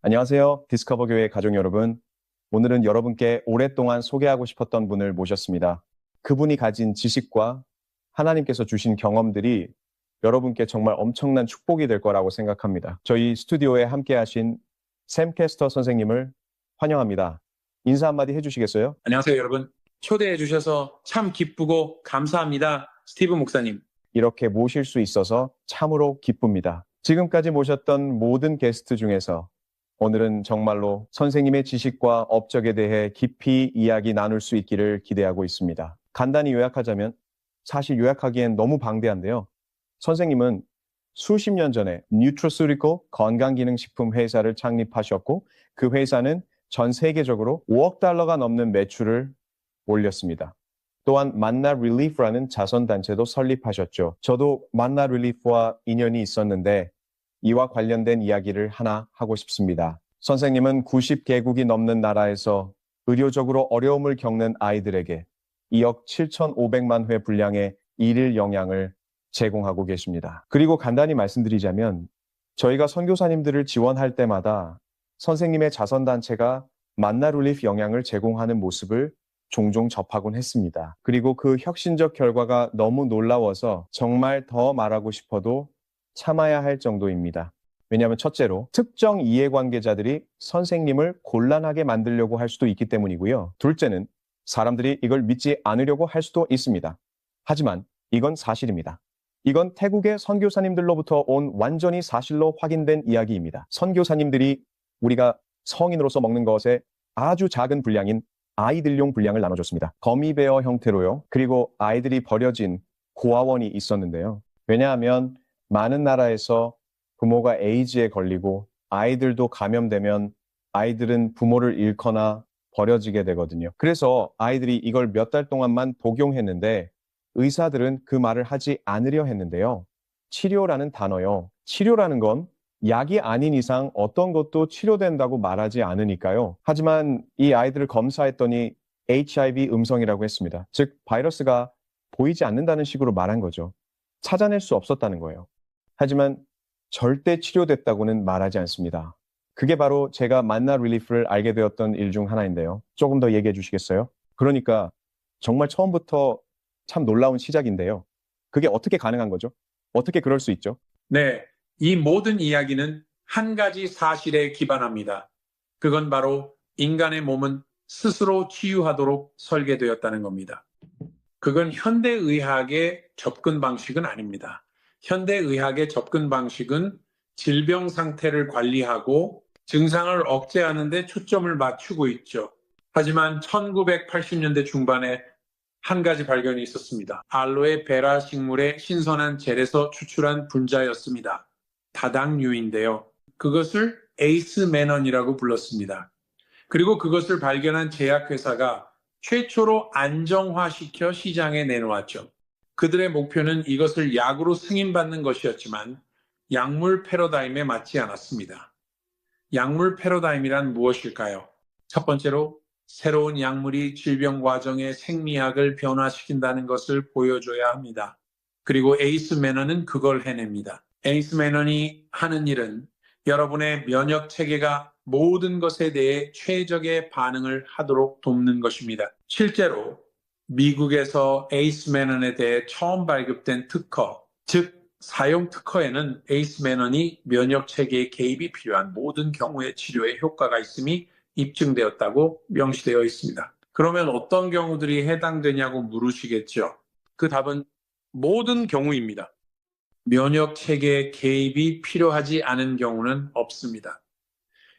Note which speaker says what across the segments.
Speaker 1: 안녕하세요. 디스커버 교회 가족 여러분. 오늘은 여러분께 오랫동안 소개하고 싶었던 분을 모셨습니다. 그분이 가진 지식과 하나님께서 주신 경험들이 여러분께 정말 엄청난 축복이 될 거라고 생각합니다. 저희 스튜디오에 함께 하신 샘 캐스터 선생님을 환영합니다. 인사 한마디 해주시겠어요?
Speaker 2: 안녕하세요, 여러분. 초대해 주셔서 참 기쁘고 감사합니다. 스티브 목사님.
Speaker 1: 이렇게 모실 수 있어서 참으로 기쁩니다. 지금까지 모셨던 모든 게스트 중에서 오늘은 정말로 선생님의 지식과 업적에 대해 깊이 이야기 나눌 수 있기를 기대하고 있습니다. 간단히 요약하자면 사실 요약하기엔 너무 방대한데요. 선생님은 수십 년 전에 뉴트로스리컬 건강기능식품 회사를 창립하셨고 그 회사는 전 세계적으로 5억 달러가 넘는 매출을 올렸습니다. 또한 만나 릴리프라는 자선단체도 설립하셨죠. 저도 만나 릴리프와 인연이 있었는데 이와 관련된 이야기를 하나 하고 싶습니다. 선생님은 90개국이 넘는 나라에서 의료적으로 어려움을 겪는 아이들에게 2억 7,500만 회 분량의 일일 영양을 제공하고 계십니다. 그리고 간단히 말씀드리자면 저희가 선교사님들을 지원할 때마다 선생님의 자선단체가 만나 릴리프 영양을 제공하는 모습을 종종 접하곤 했습니다. 그리고 그 혁신적 결과가 너무 놀라워서 정말 더 말하고 싶어도 참아야 할 정도입니다. 왜냐하면 첫째로 특정 이해관계자들이 선생님을 곤란하게 만들려고 할 수도 있기 때문이고요. 둘째는 사람들이 이걸 믿지 않으려고 할 수도 있습니다. 하지만 이건 사실입니다. 이건 태국의 선교사님들로부터 온 완전히 사실로 확인된 이야기입니다. 선교사님들이 우리가 성인으로서 먹는 것에 아주 작은 분량인 아이들용 분량을 나눠줬습니다. 거미베어 형태로요. 그리고 아이들이 버려진 고아원이 있었는데요. 왜냐하면 많은 나라에서 부모가 에이즈에 걸리고 아이들도 감염되면 아이들은 부모를 잃거나 버려지게 되거든요. 그래서 아이들이 이걸 몇 달 동안만 복용했는데 의사들은 그 말을 하지 않으려 했는데요. 치료라는 단어요. 치료라는 건 약이 아닌 이상 어떤 것도 치료된다고 말하지 않으니까요. 하지만 이 아이들을 검사했더니 HIV 음성이라고 했습니다. 즉 바이러스가 보이지 않는다는 식으로 말한 거죠. 찾아낼 수 없었다는 거예요. 하지만 절대 치료됐다고는 말하지 않습니다. 그게 바로 제가 만나 릴리프를 알게 되었던 일 중 하나인데요. 조금 더 얘기해 주시겠어요? 그러니까 정말 처음부터 참 놀라운 시작인데요. 그게 어떻게 가능한 거죠? 어떻게 그럴 수 있죠?
Speaker 2: 네, 이 모든 이야기는 한 가지 사실에 기반합니다. 그건 바로 인간의 몸은 스스로 치유하도록 설계되었다는 겁니다. 그건 현대의학의 접근 방식은 아닙니다. 현대의학의 접근 방식은 질병 상태를 관리하고 증상을 억제하는 데 초점을 맞추고 있죠. 하지만 1980년대 중반에 한 가지 발견이 있었습니다. 알로에 베라 식물의 신선한 젤에서 추출한 분자였습니다. 다당류인데요. 그것을 에이스 매넌이라고 불렀습니다. 그리고 그것을 발견한 제약회사가 최초로 안정화시켜 시장에 내놓았죠. 그들의 목표는 이것을 약으로 승인받는 것이었지만 약물 패러다임에 맞지 않았습니다. 약물 패러다임이란 무엇일까요? 첫 번째로 새로운 약물이 질병 과정의 생리학을 변화시킨다는 것을 보여줘야 합니다. 그리고 에이스 매너는 그걸 해냅니다. 에이스 매너니 하는 일은 여러분의 면역 체계가 모든 것에 대해 최적의 반응을 하도록 돕는 것입니다. 실제로 미국에서 에이스 매넌에 대해 처음 발급된 특허, 즉 사용 특허에는 에이스 매넌이 면역 체계의 개입이 필요한 모든 경우의 치료에 효과가 있음이 입증되었다고 명시되어 있습니다. 그러면 어떤 경우들이 해당되냐고 물으시겠죠? 그 답은 모든 경우입니다. 면역 체계의 개입이 필요하지 않은 경우는 없습니다.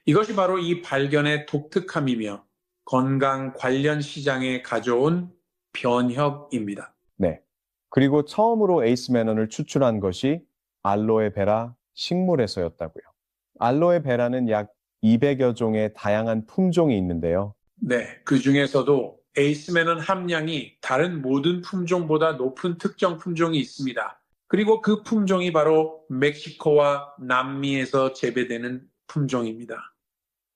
Speaker 2: 이것이 바로 이 발견의 독특함이며 건강 관련 시장에 가져온 변혁입니다.
Speaker 1: 네. 그리고 처음으로 에이스 매넌을 추출한 것이 알로에 베라 식물에서였다고요. 알로에 베라는 약 200여 종의 다양한 품종이 있는데요.
Speaker 2: 네, 그 중에서도 에이스맨은 함량이 다른 모든 품종보다 높은 특정 품종이 있습니다. 그리고 그 품종이 바로 멕시코와 남미에서 재배되는 품종입니다.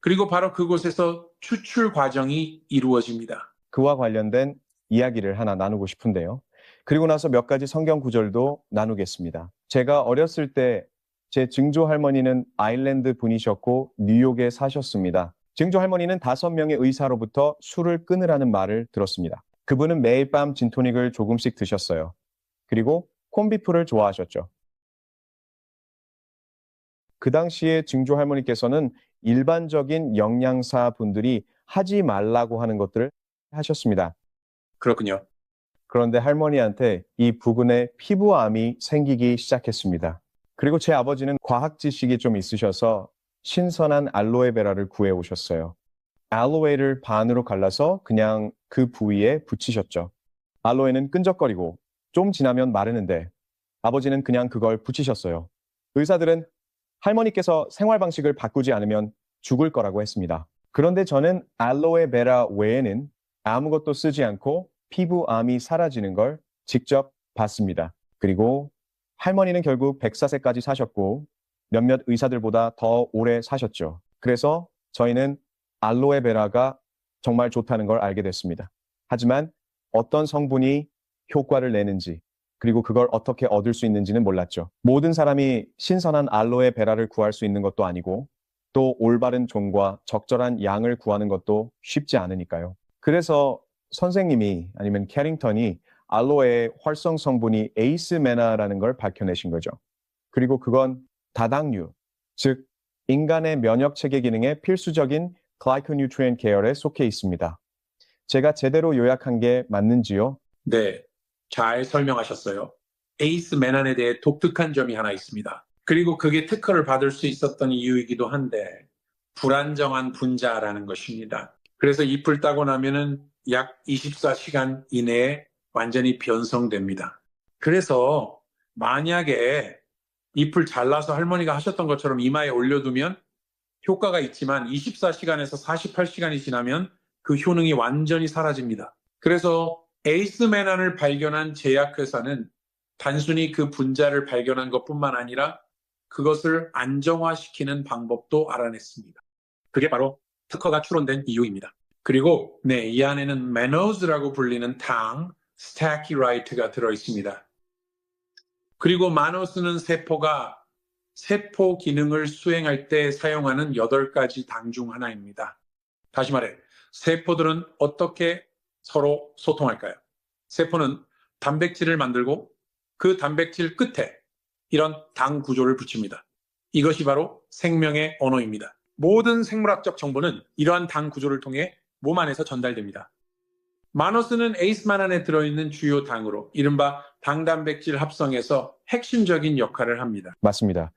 Speaker 2: 그리고 바로 그곳에서 추출 과정이 이루어집니다.
Speaker 1: 그와 관련된 이야기를 하나 나누고 싶은데요. 그리고 나서 몇 가지 성경 구절도 나누겠습니다. 제가 어렸을 때 제 증조 할머니는 아일랜드 분이셨고 뉴욕에 사셨습니다. 증조 할머니는 5명의 의사로부터 술을 끊으라는 말을 들었습니다. 그분은 매일 밤 진토닉을 조금씩 드셨어요. 그리고 콘비프를 좋아하셨죠. 그 당시에 증조 할머니께서는 일반적인 영양사 분들이 하지 말라고 하는 것들을 하셨습니다.
Speaker 2: 그렇군요.
Speaker 1: 그런데 할머니한테 이 부근에 피부암이 생기기 시작했습니다. 그리고 제 아버지는 과학 지식이 좀 있으셔서 신선한 알로에베라를 구해 오셨어요. 알로에를 반으로 갈라서 그냥 그 부위에 붙이셨죠. 알로에는 끈적거리고 좀 지나면 마르는데 아버지는 그냥 그걸 붙이셨어요. 의사들은 할머니께서 생활 방식을 바꾸지 않으면 죽을 거라고 했습니다. 그런데 저는 알로에베라 외에는 아무것도 쓰지 않고 피부암이 사라지는 걸 직접 봤습니다. 그리고 할머니는 결국 104세까지 사셨고 몇몇 의사들보다 더 오래 사셨죠. 그래서 저희는 알로에베라가 정말 좋다는 걸 알게 됐습니다. 하지만 어떤 성분이 효과를 내는지 그리고 그걸 어떻게 얻을 수 있는지는 몰랐죠. 모든 사람이 신선한 알로에베라를 구할 수 있는 것도 아니고 또 올바른 종과 적절한 양을 구하는 것도 쉽지 않으니까요. 그래서 선생님이 아니면 캐링턴이 알로에의 활성 성분이 에이스메나라는 걸 밝혀내신 거죠. 그리고 그건 다당류, 즉 인간의 면역 체계 기능에 필수적인 글라이코뉴트리언 계열에 속해 있습니다. 제가 제대로 요약한 게 맞는지요?
Speaker 2: 네, 잘 설명하셨어요. 에이스 메난에 대해 독특한 점이 하나 있습니다. 그리고 그게 특허를 받을 수 있었던 이유이기도 한데 불안정한 분자라는 것입니다. 그래서 잎을 따고 나면은 약 24시간 이내에 완전히 변성됩니다. 그래서 만약에 잎을 잘라서 할머니가 하셨던 것처럼 이마에 올려두면 효과가 있지만 24시간에서 48시간이 지나면 그 효능이 완전히 사라집니다. 그래서 에이스메난을 발견한 제약회사는 단순히 그 분자를 발견한 것뿐만 아니라 그것을 안정화시키는 방법도 알아냈습니다. 그게 바로 특허가 출원된 이유입니다. 그리고 이 안에는 매노즈라고 불리는 당, 스타키라이트가 들어있습니다. 그리고 마노스는 세포가 세포 기능을 수행할 때 사용하는 8가지 당 중 하나입니다. 다시 말해, 세포들은 어떻게 서로 소통할까요? 세포는 단백질을 만들고 그 단백질 끝에 이런 당 구조를 붙입니다. 이것이 바로 생명의 언어입니다. 모든 생물학적 정보는 이러한 당 구조를 통해 몸 안에서 전달됩니다. 마노스는 에이스만 안에 들어있는 주요 당으로 이른바 당단백질 합성에서 핵심적인 역할을 합니다.
Speaker 1: 맞습니다.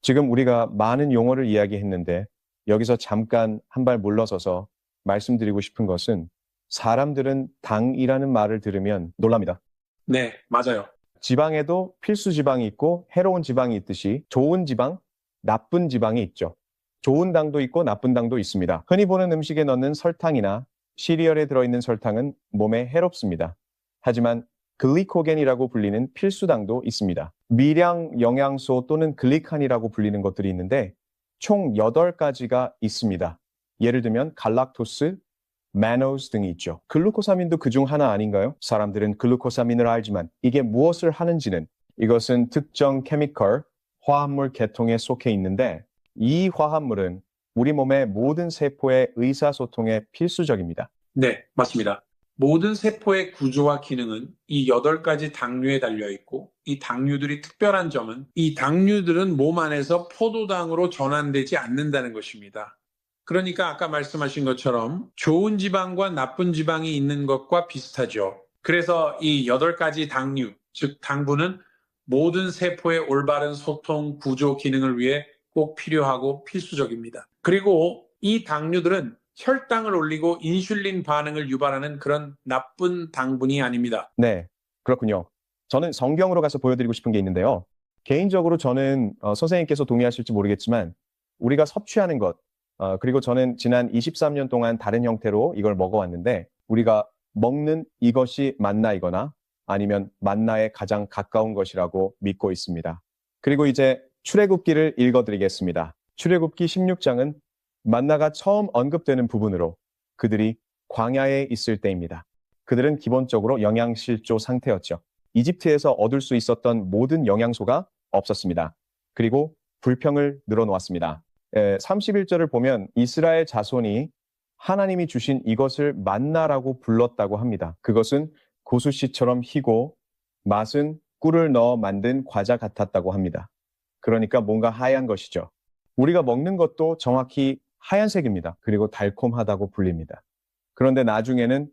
Speaker 1: 지금 우리가 많은 용어를 이야기했는데 여기서 잠깐 한 발 물러서서 말씀드리고 싶은 것은 사람들은 당이라는 말을 들으면 놀랍니다.
Speaker 2: 네, 맞아요.
Speaker 1: 지방에도 필수 지방이 있고 해로운 지방이 있듯이 좋은 지방, 나쁜 지방이 있죠. 좋은 당도 있고 나쁜 당도 있습니다. 흔히 보는 음식에 넣는 설탕이나 시리얼에 들어있는 설탕은 몸에 해롭습니다. 하지만 글리코겐이라고 불리는 필수당도 있습니다. 미량 영양소 또는 글리칸이라고 불리는 것들이 있는데 총 8가지가 있습니다. 예를 들면 갈락토스, 마노스 등이 있죠. 글루코사민도 그중 하나 아닌가요? 사람들은 글루코사민을 알지만 이게 무엇을 하는지는 이것은 특정 케미컬, 화합물 계통에 속해 있는데 이 화합물은 우리 몸의 모든 세포의 의사소통에 필수적입니다.
Speaker 2: 네, 맞습니다. 모든 세포의 구조와 기능은 이 8가지 당류에 달려있고 이 당류들이 특별한 점은 이 당류들은 몸 안에서 포도당으로 전환되지 않는다는 것입니다. 그러니까 아까 말씀하신 것처럼 좋은 지방과 나쁜 지방이 있는 것과 비슷하죠. 그래서 이 8가지 당류, 즉 당분은 모든 세포의 올바른 소통, 구조, 기능을 위해 꼭 필요하고 필수적입니다. 그리고 이 당류들은 혈당을 올리고 인슐린 반응을 유발하는 그런 나쁜 당분이 아닙니다.
Speaker 1: 네, 그렇군요. 저는 성경으로 가서 보여드리고 싶은 게 있는데요. 개인적으로 저는 선생님께서 동의하실지 모르겠지만 우리가 섭취하는 것, 그리고 저는 지난 23년 동안 다른 형태로 이걸 먹어왔는데 우리가 먹는 이것이 만나이거나 아니면 만나에 가장 가까운 것이라고 믿고 있습니다. 그리고 이제 출애굽기를 읽어드리겠습니다. 출애굽기 16장은 만나가 처음 언급되는 부분으로 그들이 광야에 있을 때입니다. 그들은 기본적으로 영양실조 상태였죠. 이집트에서 얻을 수 있었던 모든 영양소가 없었습니다. 그리고 불평을 늘어놓았습니다. 31절을 보면 이스라엘 자손이 하나님이 주신 이것을 만나라고 불렀다고 합니다. 그것은 고수씨처럼 희고 맛은 꿀을 넣어 만든 과자 같았다고 합니다. 그러니까 뭔가 하얀 것이죠. 우리가 먹는 것도 정확히 하얀색입니다. 그리고 달콤하다고 불립니다. 그런데 나중에는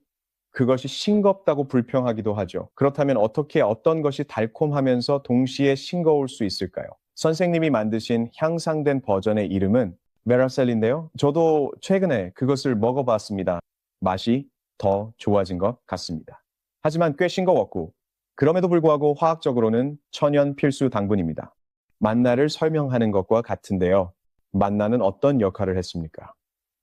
Speaker 1: 그것이 싱겁다고 불평하기도 하죠. 그렇다면 어떻게 어떤 것이 달콤하면서 동시에 싱거울 수 있을까요? 선생님이 만드신 향상된 버전의 이름은 메라셀인데요. 저도 최근에 그것을 먹어봤습니다. 맛이 더 좋아진 것 같습니다. 하지만 꽤 싱거웠고 그럼에도 불구하고 화학적으로는 천연 필수 당분입니다. 만나를 설명하는 것과 같은데요. 만나는 어떤 역할을 했습니까?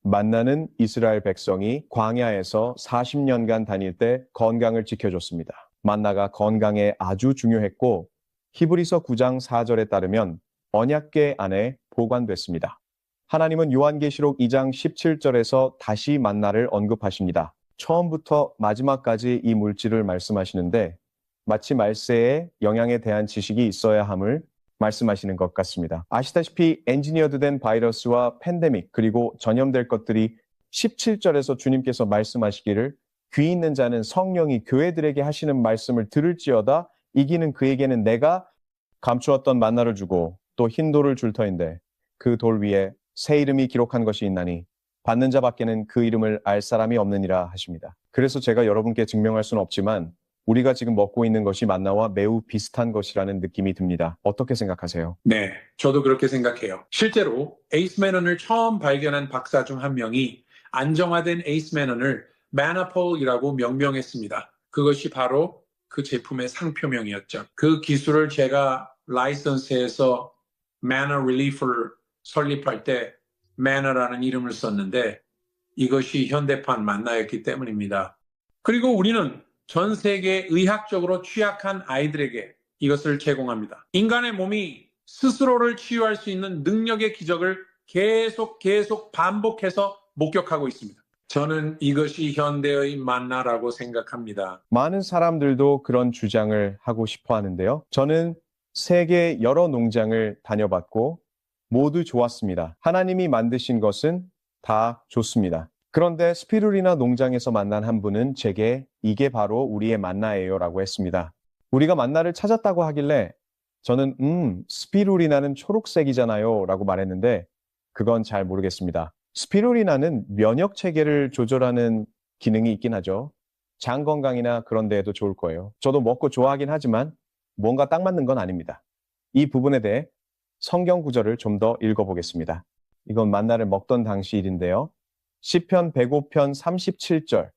Speaker 1: 만나는 이스라엘 백성이 광야에서 40년간 다닐 때 건강을 지켜줬습니다. 만나가 건강에 아주 중요했고 히브리서 9장 4절에 따르면 언약궤 안에 보관됐습니다. 하나님은 요한계시록 2장 17절에서 다시 만나를 언급하십니다. 처음부터 마지막까지 이 물질을 말씀하시는데 마치 말세의 영향에 대한 지식이 있어야 함을 말씀하시는 것 같습니다. 아시다시피 엔지니어드 된 바이러스와 팬데믹 그리고 전염될 것들이 17절에서 주님께서 말씀하시기를 귀 있는 자는 성령이 교회들에게 하시는 말씀을 들을지어다 이기는 그에게는 내가 감추었던 만나를 주고 또 흰 돌을 줄 터인데 그 돌 위에 새 이름이 기록한 것이 있나니 받는 자밖에는 그 이름을 알 사람이 없느니라 하십니다. 그래서 제가 여러분께 증명할 수는 없지만 우리가 지금 먹고 있는 것이 만나와 매우 비슷한 것이라는 느낌이 듭니다. 어떻게 생각하세요?
Speaker 2: 네, 저도 그렇게 생각해요. 실제로 에이스매넌을 처음 발견한 박사 중 한 명이 안정화된 에이스매넌을 마나폴이라고 명명했습니다. 그것이 바로 그 제품의 상표명이었죠. 그 기술을 제가 라이선스에서 마나 릴리프를 설립할 때 마나라는 이름을 썼는데 이것이 현대판 만나였기 때문입니다. 그리고 우리는 전 세계 의학적으로 취약한 아이들에게 이것을 제공합니다. 인간의 몸이 스스로를 치유할 수 있는 능력의 기적을 계속 반복해서 목격하고 있습니다. 저는 이것이 현대의 만나라고 생각합니다.
Speaker 1: 많은 사람들도 그런 주장을 하고 싶어 하는데요. 저는 세계 여러 농장을 다녀봤고 모두 좋았습니다. 하나님이 만드신 것은 다 좋습니다. 그런데 스피루리나 농장에서 만난 한 분은 제게 이게 바로 우리의 만나예요 라고 했습니다. 우리가 만나를 찾았다고 하길래 저는 스피루리나는 초록색이잖아요 라고 말했는데 그건 잘 모르겠습니다. 스피루리나는 면역 체계를 조절하는 기능이 있긴 하죠. 장 건강이나 그런 데에도 좋을 거예요. 저도 먹고 좋아하긴 하지만 뭔가 딱 맞는 건 아닙니다. 이 부분에 대해 성경 구절을 좀 더 읽어보겠습니다. 이건 만나를 먹던 당시 일인데요. 시편 105편 37절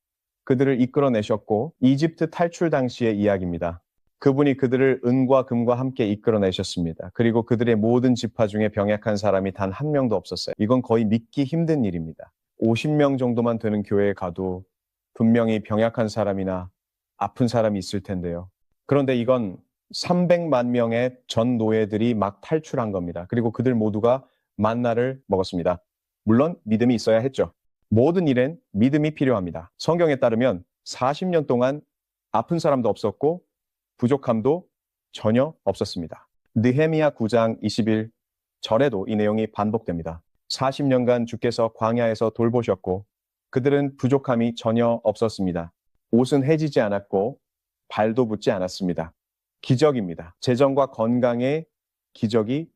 Speaker 1: 그들을 이끌어내셨고 이집트 탈출 당시의 이야기입니다. 그분이 그들을 은과 금과 함께 이끌어내셨습니다. 그리고 그들의 모든 지파 중에 병약한 사람이 단 한 명도 없었어요. 이건 거의 믿기 힘든 일입니다. 50명 정도만 되는 교회에 가도 분명히 병약한 사람이나 아픈 사람이 있을 텐데요. 그런데 이건 300만 명의 전 노예들이 막 탈출한 겁니다. 그리고 그들 모두가 만나를 먹었습니다. 물론 믿음이 있어야 했죠. 모든 일엔 믿음이 필요합니다. 성경에 따르면 40년 동안 아픈 사람도 없었고 부족함도 전혀 없었습니다. 느헤미야 9장 21절에도 이 내용이 반복됩니다. 40년간 주께서 광야에서 돌보셨고 그들은 부족함이 전혀 없었습니다. 옷은 해지지 않았고 발도 붓지 않았습니다. 기적입니다. 재정과 건강의 기적이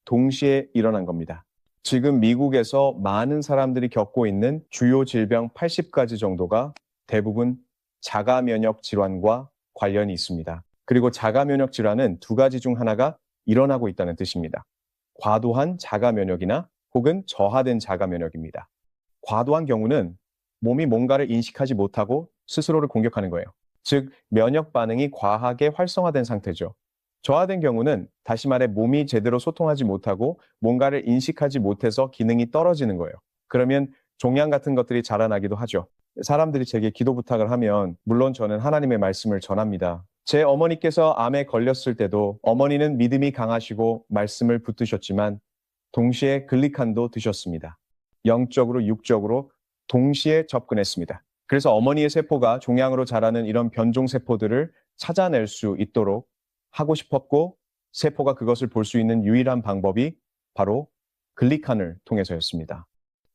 Speaker 1: 동시에 일어난 겁니다. 지금 미국에서 많은 사람들이 겪고 있는 주요 질병 80가지 정도가 대부분 자가 면역 질환과 관련이 있습니다. 그리고 자가 면역 질환은 두 가지 중 하나가 일어나고 있다는 뜻입니다. 과도한 자가 면역이나 혹은 저하된 자가 면역입니다. 과도한 경우는 몸이 뭔가를 인식하지 못하고 스스로를 공격하는 거예요. 즉, 면역 반응이 과하게 활성화된 상태죠. 저하된 경우는 다시 말해 몸이 제대로 소통하지 못하고 뭔가를 인식하지 못해서 기능이 떨어지는 거예요. 그러면 종양 같은 것들이 자라나기도 하죠. 사람들이 제게 기도 부탁을 하면 물론 저는 하나님의 말씀을 전합니다. 제 어머니께서 암에 걸렸을 때도 어머니는 믿음이 강하시고 말씀을 붙드셨지만 동시에 글리칸도 드셨습니다. 영적으로 육적으로 동시에 접근했습니다. 그래서 어머니의 세포가 종양으로 자라는 이런 변종 세포들을 찾아낼 수 있도록 하고 싶었고 세포가 그것을 볼 수 있는 유일한 방법이 바로 글리칸을 통해서였습니다.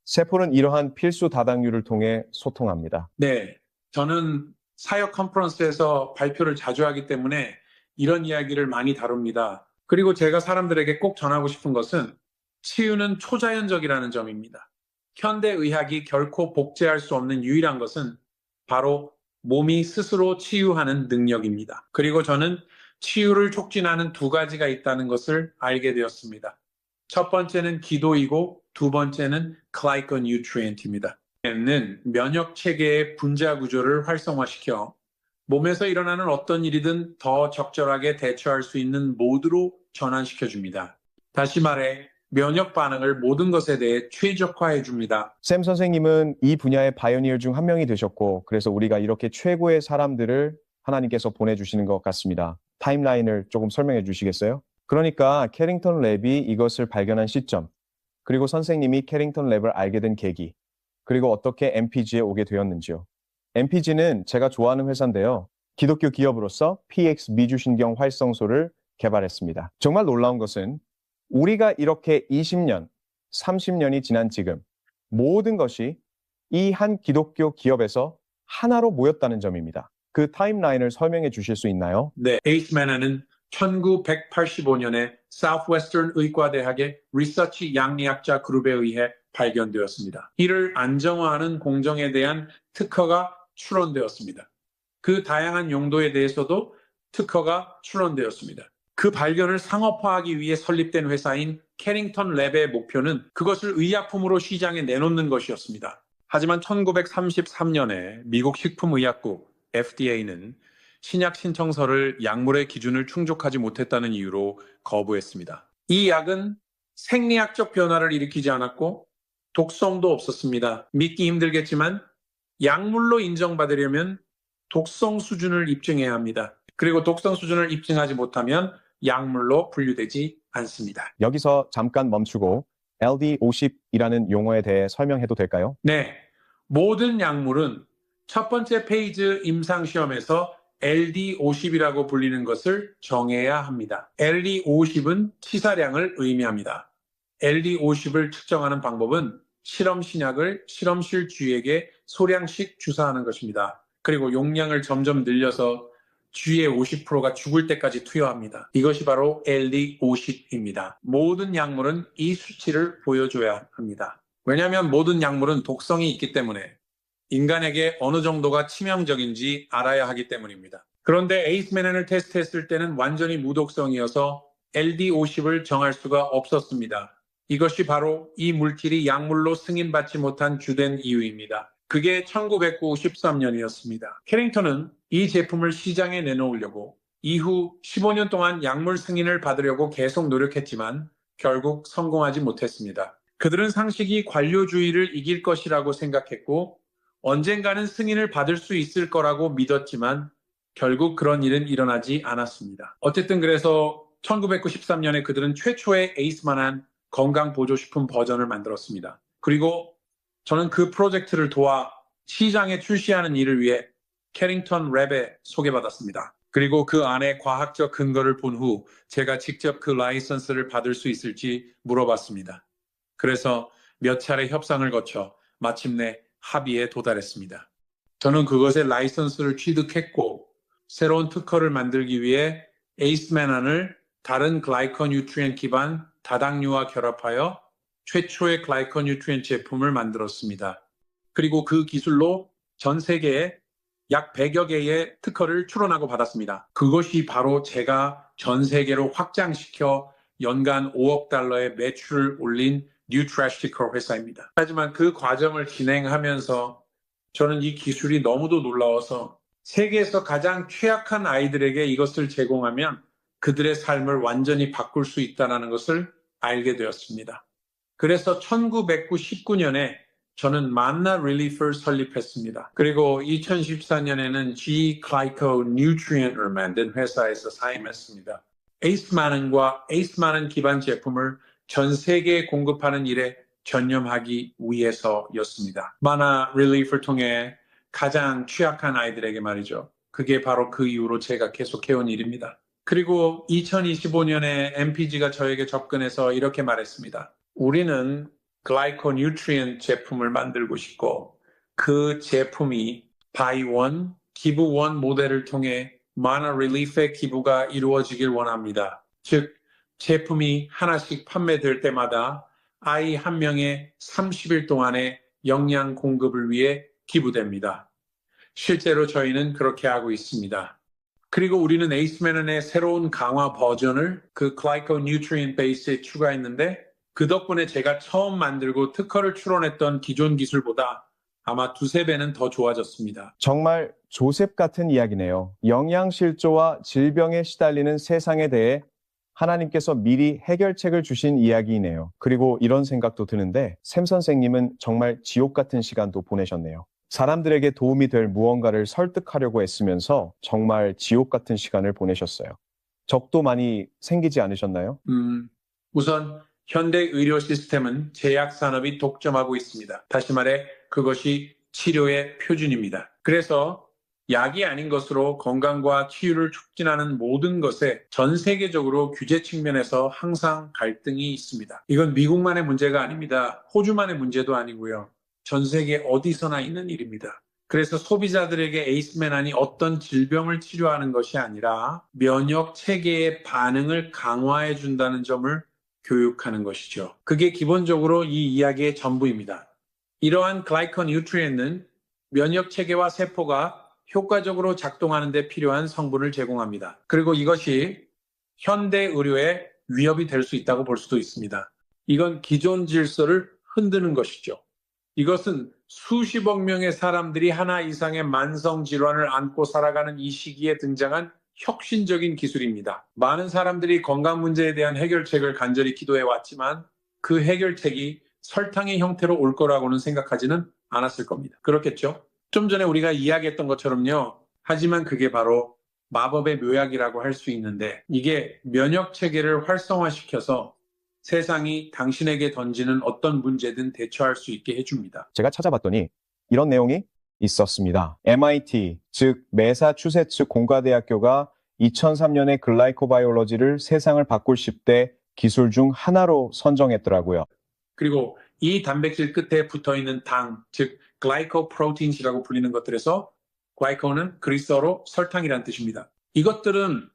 Speaker 1: 세포는 이러한 필수 다당류를 통해 소통합니다.
Speaker 2: 네, 저는 사역 컨퍼런스에서 발표를 자주 하기 때문에 이런 이야기를 많이 다룹니다. 그리고 제가 사람들에게 꼭 전하고 싶은 것은 치유는 초자연적이라는 점입니다. 현대의학이 결코 복제할 수 없는 유일한 것은 바로 몸이 스스로 치유하는 능력입니다. 그리고 저는 치유를 촉진하는 두 가지가 있다는 것을 알게 되었습니다. 첫 번째는 기도이고 두 번째는 글라이코뉴트리엔트입니다. 는 면역 체계의 분자 구조를 활성화시켜 몸에서 일어나는 어떤 일이든 더 적절하게 대처할 수 있는 모드로 전환시켜 줍니다. 다시 말해 면역 반응을 모든 것에 대해 최적화해 줍니다.
Speaker 1: 샘 선생님은 이 분야의 바이오니어 중 한 명이 되셨고, 그래서 우리가 이렇게 최고의 사람들을 하나님께서 보내주시는 것 같습니다. 타임라인을 조금 설명해 주시겠어요? 그러니까 캐링턴 랩이 이것을 발견한 시점, 그리고 선생님이 캐링턴 랩을 알게 된 계기, 그리고 어떻게 MPG에 오게 되었는지요. MPG는 제가 좋아하는 회사인데요. 기독교 기업으로서 PX 미주신경 활성소를 개발했습니다. 정말 놀라운 것은 우리가 이렇게 20년, 30년이 지난 지금 모든 것이 이 한 기독교 기업에서 하나로 모였다는 점입니다. 그 타임라인을 설명해 주실 수 있나요?
Speaker 2: 네, 에이스매너는 1985년에 사우스웨스턴 의과대학의 리서치 양리학자 그룹에 의해 발견되었습니다. 이를 안정화하는 공정에 대한 특허가 출원되었습니다. 그 다양한 용도에 대해서도 특허가 출원되었습니다. 그 발견을 상업화하기 위해 설립된 회사인 캐링턴 랩의 목표는 그것을 의약품으로 시장에 내놓는 것이었습니다. 하지만 1933년에 미국 식품의약국 FDA는 신약 신청서를 약물의 기준을 충족하지 못했다는 이유로 거부했습니다. 이 약은 생리학적 변화를 일으키지 않았고 독성도 없었습니다. 믿기 힘들겠지만 약물로 인정받으려면 독성 수준을 입증해야 합니다. 그리고 독성 수준을 입증하지 못하면 약물로 분류되지 않습니다.
Speaker 1: 여기서 잠깐 멈추고 LD50이라는 용어에 대해 설명해도 될까요?
Speaker 2: 네, 모든 약물은 첫 번째 페이지 임상시험에서 LD50이라고 불리는 것을 정해야 합니다. LD50은 치사량을 의미합니다. LD50을 측정하는 방법은 실험 신약을 실험실 주에게 소량씩 주사하는 것입니다. 그리고 용량을 점점 늘려서 주의 50%가 죽을 때까지 투여합니다. 이것이 바로 LD50입니다. 모든 약물은 이 수치를 보여줘야 합니다. 왜냐하면 모든 약물은 독성이 있기 때문에 인간에게 어느 정도가 치명적인지 알아야 하기 때문입니다. 그런데 에이스맨을 테스트했을 때는 완전히 무독성이어서 LD50을 정할 수가 없었습니다. 이것이 바로 이 물질이 약물로 승인받지 못한 주된 이유입니다. 그게 1993년이었습니다. 캐링턴은 이 제품을 시장에 내놓으려고 이후 15년 동안 약물 승인을 받으려고 계속 노력했지만 결국 성공하지 못했습니다. 그들은 상식이 관료주의를 이길 것이라고 생각했고 언젠가는 승인을 받을 수 있을 거라고 믿었지만 결국 그런 일은 일어나지 않았습니다. 어쨌든 그래서 1993년에 그들은 최초의 에이스만한 건강보조식품 버전을 만들었습니다. 그리고 저는 그 프로젝트를 도와 시장에 출시하는 일을 위해 캐링턴 랩에 소개받았습니다. 그리고 그 안에 과학적 근거를 본 후 제가 직접 그 라이선스를 받을 수 있을지 물어봤습니다. 그래서 몇 차례 협상을 거쳐 마침내 합의에 도달했습니다. 저는 그것의 라이선스를 취득했고 새로운 특허를 만들기 위해 에이스맨안을 다른 글라이코뉴트리엔 기반 다당류와 결합하여 최초의 글라이코뉴트리엔 제품을 만들었습니다. 그리고 그 기술로 전 세계에 약 100여 개의 특허를 출원하고 받았습니다. 그것이 바로 제가 전 세계로 확장시켜 연간 5억 달러의 매출을 올린 뉴트래시티커 회사입니다. 하지만 그 과정을 진행하면서 저는 이 기술이 너무도 놀라워서 세계에서 가장 취약한 아이들에게 이것을 제공하면 그들의 삶을 완전히 바꿀 수 있다는 것을 알게 되었습니다. 그래서 1919년에 저는 만나 릴리프를 설립했습니다. 그리고 2014년에는 G Glyco Nutrient을 만든 회사에서 사임했습니다. 에이스만은과 에이스만은 기반 제품을 전 세계에 공급하는 일에 전념하기 위해서였습니다. 만나 릴리프를 통해 가장 취약한 아이들에게 말이죠. 그게 바로 그 이후로 제가 계속해온 일입니다. 그리고 2025년에 MPG가 저에게 접근해서 이렇게 말했습니다. 우리는 글라이코뉴트리언 제품을 만들고 싶고 그 제품이 바이 원, 기부 원 모델을 통해 마나 릴리프의 기부가 이루어지길 원합니다. 즉 제품이 하나씩 판매될 때마다 아이 한 명의 30일 동안의 영양 공급을 위해 기부됩니다. 실제로 저희는 그렇게 하고 있습니다. 그리고 우리는 에이스맨의 새로운 강화 버전을 그 글라이코뉴트리언 베이스에 추가했는데 그 덕분에 제가 처음 만들고 특허를 출원했던 기존 기술보다 아마 두세 배는 더 좋아졌습니다.
Speaker 1: 정말 조셉 같은 이야기네요. 영양실조와 질병에 시달리는 세상에 대해 하나님께서 미리 해결책을 주신 이야기이네요. 그리고 이런 생각도 드는데 샘 선생님은 정말 지옥 같은 시간도 보내셨네요. 사람들에게 도움이 될 무언가를 설득하려고 애쓰면서 정말 지옥 같은 시간을 보내셨어요. 적도 많이 생기지 않으셨나요?
Speaker 2: 우선 현대 의료 시스템은 제약 산업이 독점하고 있습니다. 다시 말해 그것이 치료의 표준입니다. 그래서 약이 아닌 것으로 건강과 치유를 촉진하는 모든 것에 전 세계적으로 규제 측면에서 항상 갈등이 있습니다. 이건 미국만의 문제가 아닙니다. 호주만의 문제도 아니고요. 전 세계 어디서나 있는 일입니다. 그래서 소비자들에게 에이스맨안이 어떤 질병을 치료하는 것이 아니라 면역 체계의 반응을 강화해 준다는 점을 교육하는 것이죠. 그게 기본적으로 이 이야기의 전부입니다. 이러한 글라이코뉴트리언은 면역 체계와 세포가 효과적으로 작동하는 데 필요한 성분을 제공합니다. 그리고 이것이 현대 의료에 위협이 될 수 있다고 볼 수도 있습니다. 이건 기존 질서를 흔드는 것이죠. 이것은 수십억 명의 사람들이 하나 이상의 만성 질환을 안고 살아가는 이 시기에 등장한 혁신적인 기술입니다. 많은 사람들이 건강 문제에 대한 해결책을 간절히 기도해 왔지만 그 해결책이 설탕의 형태로 올 거라고는 생각하지는 않았을 겁니다. 그렇겠죠? 좀 전에 우리가 이야기했던 것처럼요. 하지만 그게 바로 마법의 묘약이라고 할 수 있는데 이게 면역 체계를 활성화시켜서 세상이 당신에게 던지는 어떤 문제든 대처할 수 있게 해줍니다.
Speaker 1: 제가 찾아봤더니 이런 내용이 있었습니다. MIT, 즉 매사추세츠 공과대학교가 2003년에 글라이코바이올로지를 세상을 바꿀 10대 기술 중 하나로 선정했더라고요.
Speaker 2: 그리고 이 단백질 끝에 붙어있는 당, 즉 글라이코프로틴이라고 불리는 것들에서 글라이코는 그리스어로 설탕이라는 뜻입니다. 이것들은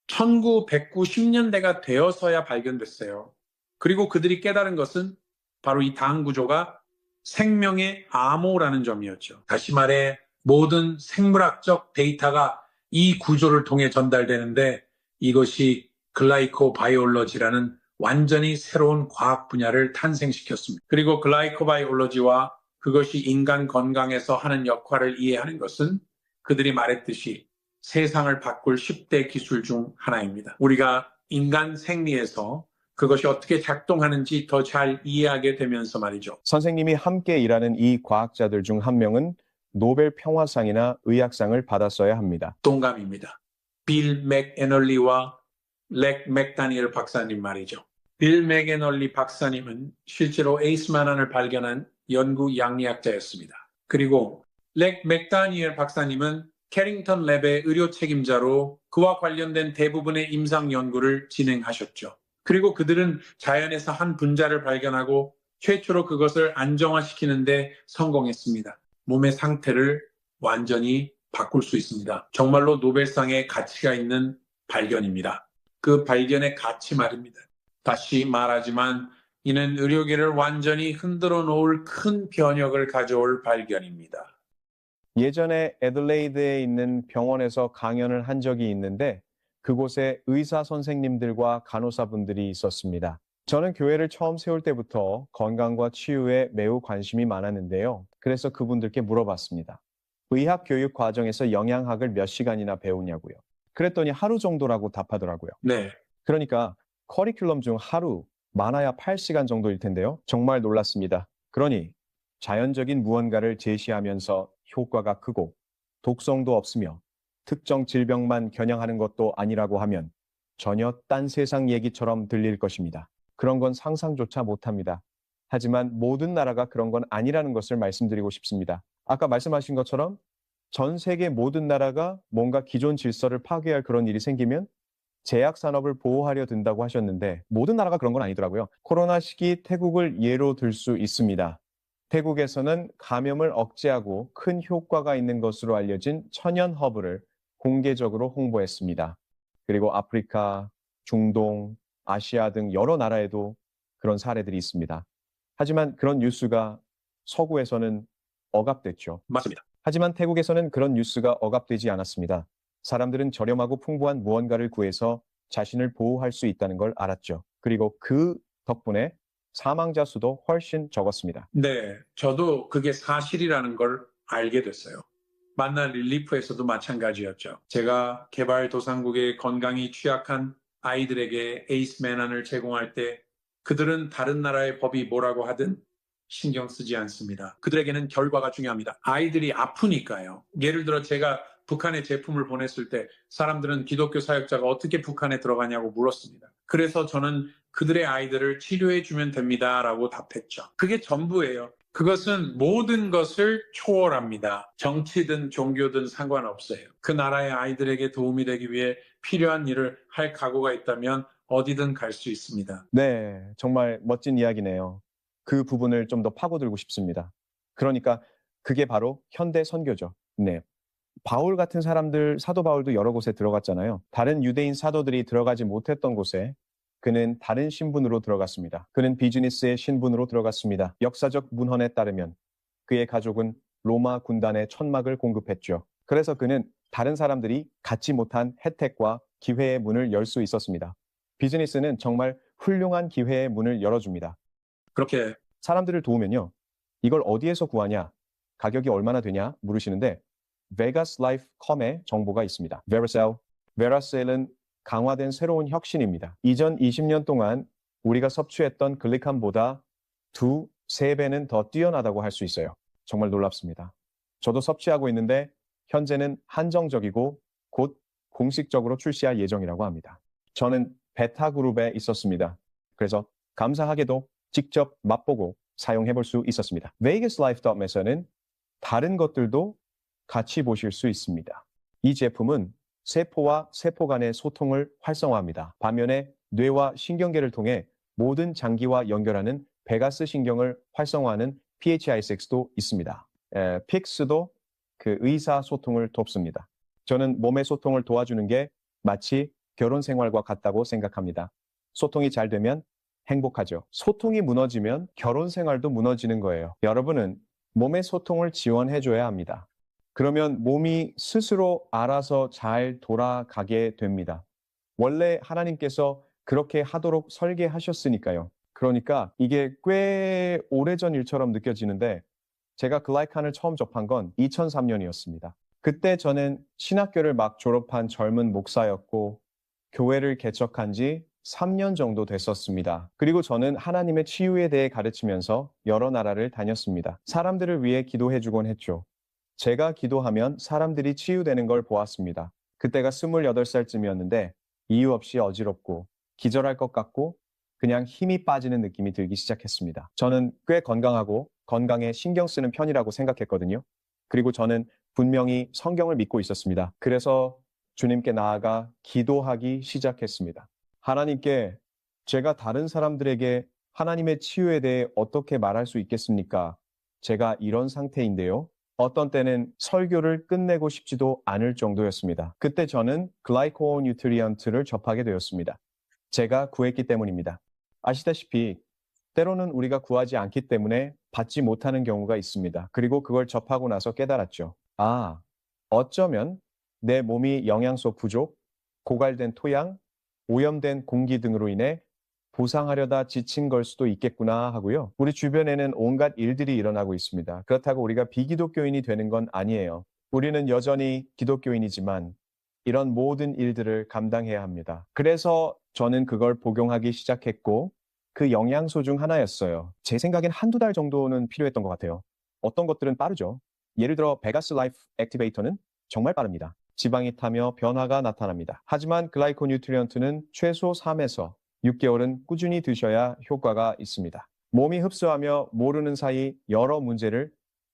Speaker 2: 1990년대가 되어서야 발견됐어요. 그리고 그들이 깨달은 것은 바로 이 당 구조가 생명의 암호라는 점이었죠. 다시 말해 모든 생물학적 데이터가 이 구조를 통해 전달되는데 이것이 글라이코바이올로지라는 완전히 새로운 과학 분야를 탄생시켰습니다. 그리고 글라이코바이올로지와 그것이 인간 건강에서 하는 역할을 이해하는 것은 그들이 말했듯이 세상을 바꿀 10대 기술 중 하나입니다. 우리가 인간 생리에서 그것이 어떻게 작동하는지 더 잘 이해하게 되면서 말이죠.
Speaker 1: 선생님이 함께 일하는 이 과학자들 중 한 명은 노벨 평화상이나 의학상을 받았어야 합니다.
Speaker 2: 동감입니다. 빌 맥애널리와 렉 맥다니엘 박사님 말이죠. 빌 맥애널리 박사님은 실제로 에이스만안을 발견한 연구 양리학자였습니다. 그리고 렉 맥다니엘 박사님은 캐링턴 랩의 의료 책임자로 그와 관련된 대부분의 임상 연구를 진행하셨죠. 그리고 그들은 자연에서 한 분자를 발견하고 최초로 그것을 안정화시키는데 성공했습니다. 몸의 상태를 완전히 바꿀 수 있습니다. 정말로 노벨상의 가치가 있는 발견입니다. 그 발견의 가치 말입니다. 다시 말하지만 이는 의료계를 완전히 흔들어 놓을 큰 변혁을 가져올 발견입니다.
Speaker 1: 예전에 애들레이드에 있는 병원에서 강연을 한 적이 있는데 그곳에 의사 선생님들과 간호사분들이 있었습니다. 저는 교회를 처음 세울 때부터 건강과 치유에 매우 관심이 많았는데요. 그래서 그분들께 물어봤습니다. 의학 교육 과정에서 영양학을 몇 시간이나 배우냐고요. 그랬더니 하루 정도라고 답하더라고요.
Speaker 2: 네.
Speaker 1: 그러니까 커리큘럼 중 하루, 많아야 8시간 정도일 텐데요. 정말 놀랐습니다. 그러니 자연적인 무언가를 제시하면서 효과가 크고 독성도 없으며 특정 질병만 겨냥하는 것도 아니라고 하면 전혀 딴 세상 얘기처럼 들릴 것입니다. 그런 건 상상조차 못합니다. 하지만 모든 나라가 그런 건 아니라는 것을 말씀드리고 싶습니다. 아까 말씀하신 것처럼 전 세계 모든 나라가 뭔가 기존 질서를 파괴할 그런 일이 생기면 제약 산업을 보호하려 든다고 하셨는데 모든 나라가 그런 건 아니더라고요. 코로나 시기 태국을 예로 들 수 있습니다. 태국에서는 감염을 억제하고 큰 효과가 있는 것으로 알려진 천연 허브를 공개적으로 홍보했습니다. 그리고 아프리카, 중동, 아시아 등 여러 나라에도 그런 사례들이 있습니다. 하지만 그런 뉴스가 서구에서는 억압됐죠.
Speaker 2: 맞습니다.
Speaker 1: 하지만 태국에서는 그런 뉴스가 억압되지 않았습니다. 사람들은 저렴하고 풍부한 무언가를 구해서 자신을 보호할 수 있다는 걸 알았죠. 그리고 그 덕분에 사망자 수도 훨씬 적었습니다.
Speaker 2: 네, 저도 그게 사실이라는 걸 알게 됐어요. 만날 릴리프에서도 마찬가지였죠. 제가 개발도상국의 건강이 취약한 아이들에게 에이스 맨안을 제공할 때 그들은 다른 나라의 법이 뭐라고 하든 신경 쓰지 않습니다. 그들에게는 결과가 중요합니다. 아이들이 아프니까요. 예를 들어 제가 북한에 제품을 보냈을 때 사람들은 기독교 사역자가 어떻게 북한에 들어가냐고 물었습니다. 그래서 저는 그들의 아이들을 치료해 주면 됩니다라고 답했죠. 그게 전부예요. 그것은 모든 것을 초월합니다. 정치든 종교든 상관없어요. 그 나라의 아이들에게 도움이 되기 위해 필요한 일을 할 각오가 있다면 어디든 갈 수 있습니다.
Speaker 1: 네, 정말 멋진 이야기네요. 그 부분을 좀 더 파고들고 싶습니다. 그러니까 그게 바로 현대 선교죠. 네. 바울 같은 사람들, 사도 바울도 여러 곳에 들어갔잖아요. 다른 유대인 사도들이 들어가지 못했던 곳에 그는 다른 신분으로 들어갔습니다. 그는 비즈니스의 신분으로 들어갔습니다. 역사적 문헌에 따르면 그의 가족은 로마 군단에 천막을 공급했죠. 그래서 그는 다른 사람들이 갖지 못한 혜택과 기회의 문을 열 수 있었습니다. 비즈니스는 정말 훌륭한 기회의 문을 열어줍니다.
Speaker 2: 그렇게
Speaker 1: 사람들을 도우면요. 이걸 어디에서 구하냐? 가격이 얼마나 되냐? 물으시는데 vegaslife.com에 정보가 있습니다. Veracell은 강화된 새로운 혁신입니다. 이전 20년 동안 우리가 섭취했던 글리칸보다 2, 3배는 더 뛰어나다고 할 수 있어요. 정말 놀랍습니다. 저도 섭취하고 있는데 현재는 한정적이고 곧 공식적으로 출시할 예정이라고 합니다. 저는 베타 그룹에 있었습니다. 그래서 감사하게도 직접 맛보고 사용해 볼 수 있었습니다. vegaslife.com에서는 다른 것들도 같이 보실 수 있습니다. 이 제품은 세포와 세포 간의 소통을 활성화합니다. 반면에 뇌와 신경계를 통해 모든 장기와 연결하는 베가스 신경을 활성화하는 PHI6도 있습니다. 픽스도 그 의사소통을 돕습니다. 저는 몸의 소통을 도와주는 게 마치 결혼 생활과 같다고 생각합니다. 소통이 잘 되면 행복하죠. 소통이 무너지면 결혼 생활도 무너지는 거예요. 여러분은 몸의 소통을 지원해줘야 합니다. 그러면 몸이 스스로 알아서 잘 돌아가게 됩니다. 원래 하나님께서 그렇게 하도록 설계하셨으니까요. 그러니까 이게 꽤 오래전 일처럼 느껴지는데 제가 글라이칸을 처음 접한 건 2003년이었습니다. 그때 저는 신학교를 막 졸업한 젊은 목사였고 교회를 개척한 지 3년 정도 됐었습니다. 그리고 저는 하나님의 치유에 대해 가르치면서 여러 나라를 다녔습니다. 사람들을 위해 기도해주곤 했죠. 제가 기도하면 사람들이 치유되는 걸 보았습니다. 그때가 28살쯤이었는데 이유 없이 어지럽고 기절할 것 같고 그냥 힘이 빠지는 느낌이 들기 시작했습니다. 저는 꽤 건강하고 건강에 신경 쓰는 편이라고 생각했거든요. 그리고 저는 분명히 성경을 믿고 있었습니다. 그래서 주님께 나아가 기도하기 시작했습니다. 하나님께 제가 다른 사람들에게 하나님의 치유에 대해 어떻게 말할 수 있겠습니까? 제가 이런 상태인데요. 어떤 때는 설교를 끝내고 싶지도 않을 정도였습니다. 그때 저는 글라이코 뉴트리언트를 접하게 되었습니다. 제가 구했기 때문입니다. 아시다시피 때로는 우리가 구하지 않기 때문에 받지 못하는 경우가 있습니다. 그리고 그걸 접하고 나서 깨달았죠. 아, 어쩌면 내 몸이 영양소 부족, 고갈된 토양, 오염된 공기 등으로 인해 보상하려다 지친 걸 수도 있겠구나 하고요. 우리 주변에는 온갖 일들이 일어나고 있습니다. 그렇다고 우리가 비기독교인이 되는 건 아니에요. 우리는 여전히 기독교인이지만 이런 모든 일들을 감당해야 합니다. 그래서 저는 그걸 복용하기 시작했고 그 영양소 중 하나였어요. 제 생각엔 한두 달 정도는 필요했던 것 같아요. 어떤 것들은 빠르죠. 예를 들어 베가스 라이프 액티베이터는 정말 빠릅니다. 지방이 타며 변화가 나타납니다. 하지만 글라이코 뉴트리언트는 최소 3에서 6개월은 꾸준히 드셔야 효과가 있습니다. 몸이 흡수하며 모르는 사이 여러 문제를